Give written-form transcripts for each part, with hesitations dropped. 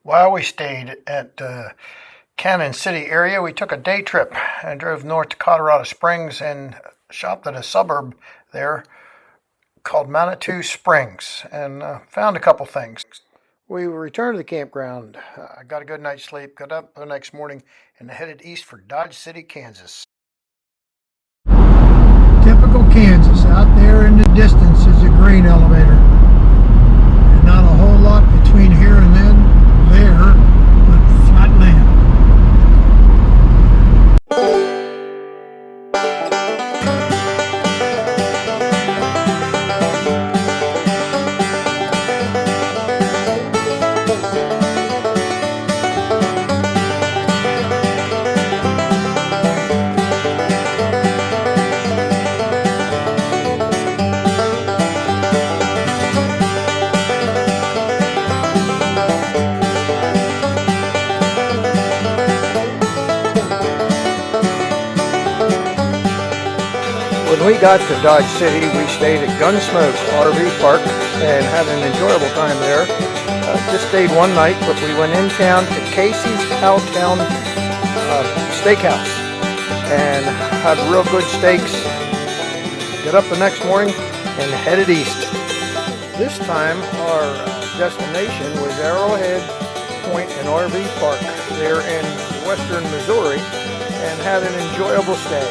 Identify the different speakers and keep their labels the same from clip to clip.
Speaker 1: While we stayed at Canon City area, we took a day trip and drove north to Colorado Springs and shopped at a suburb there called Manitou Springs and found a couple things. We returned to the campground. I got a good night's sleep, got up the next morning, and headed east for Dodge City, Kansas.
Speaker 2: Typical Kansas. Out there in the distance is a grain elevator. And not a whole lot between here and then there, but flat land.
Speaker 1: When we got to Dodge City, we stayed at Gunsmoke RV Park and had an enjoyable time there. Just stayed one night, but we went in town to Casey's Cowtown Steakhouse and had real good steaks. Got up the next morning and headed east. This time our destination was Arrowhead Point and RV Park there in western Missouri and had an enjoyable stay.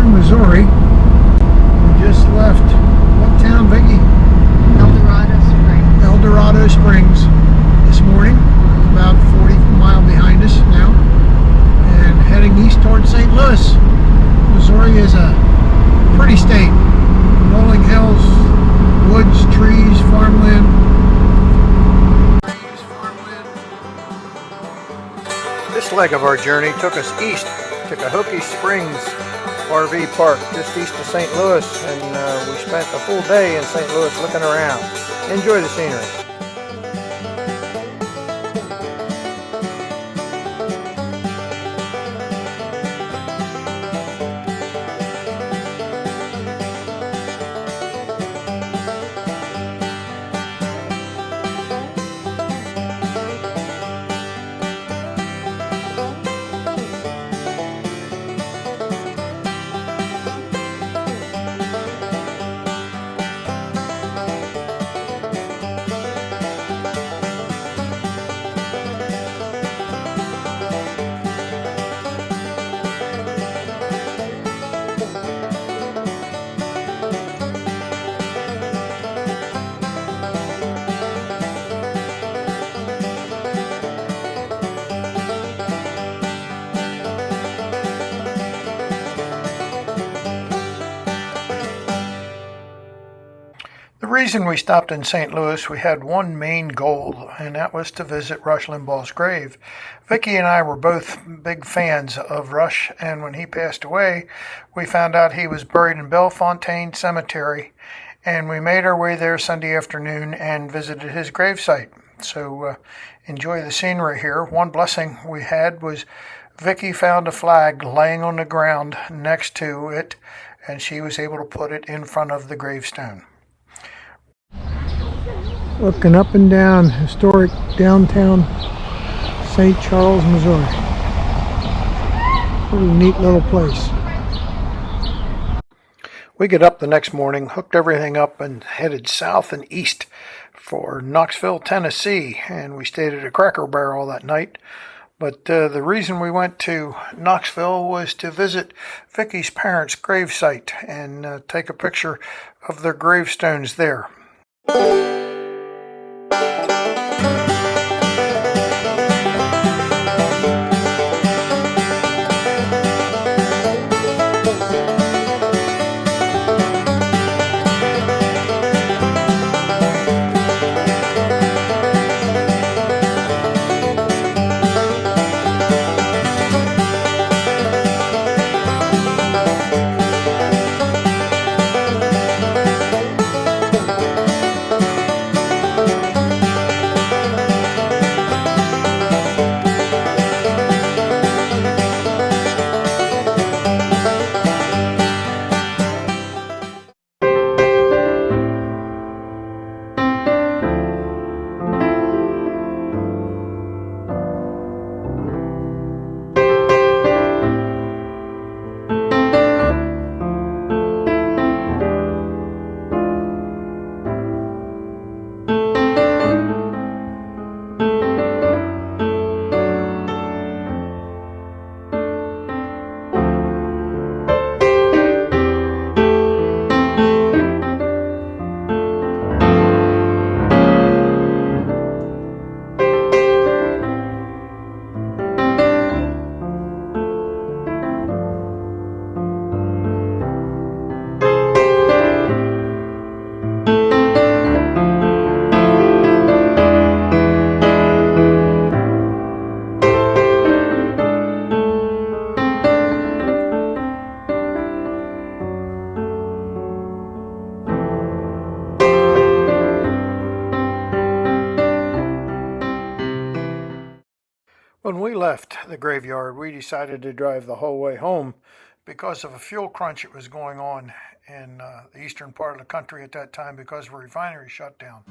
Speaker 2: Missouri. We just left what town, Vicki? Eldorado Springs this morning. About 40 miles behind us now, and heading east towards St. Louis. Missouri is a pretty state. Rolling hills, woods, trees, farmland.
Speaker 1: This leg of our journey took us east to Cahokie Springs RV Park, just east of St. Louis, and we spent a full day in St. Louis looking around. Enjoy the scenery. The reason we stopped in St. Louis, we had one main goal, and that was to visit Rush Limbaugh's grave. Vicki and I were both big fans of Rush, and when he passed away, we found out he was buried in Bellefontaine Cemetery, and we made our way there Sunday afternoon and visited his gravesite. So enjoy the scenery here. One blessing we had was Vicki found a flag laying on the ground next to it, and she was able to put it in front of the gravestone.
Speaker 2: Looking up and down historic downtown St. Charles, Missouri. What a neat little place.
Speaker 1: We get up the next morning, hooked everything up, and headed south and east for Knoxville, Tennessee, and we stayed at a Cracker Barrel that night. But the reason we went to Knoxville was to visit Vicki's parents' gravesite and take a picture of their gravestones there. When we left the graveyard, we decided to drive the whole way home because of a fuel crunch that was going on in the eastern part of the country at that time because of a refinery shut down.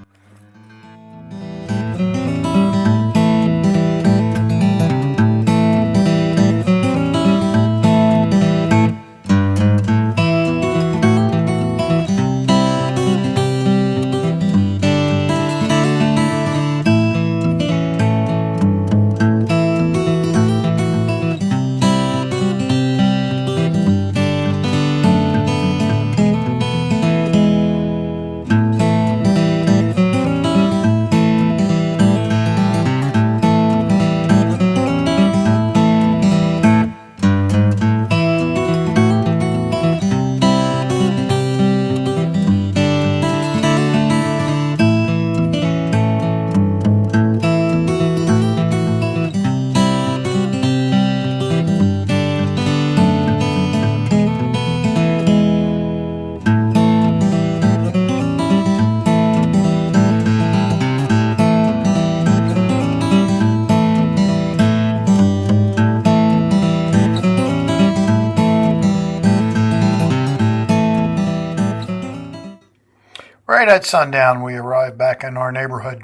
Speaker 1: Right at sundown, we arrived back in our neighborhood,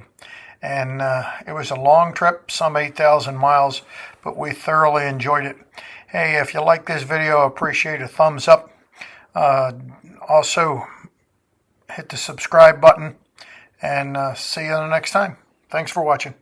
Speaker 1: and it was a long trip, some 8,000 miles, but we thoroughly enjoyed it. Hey, if you like this video, I appreciate a thumbs up. Also, hit the subscribe button, and see you the next time. Thanks for watching.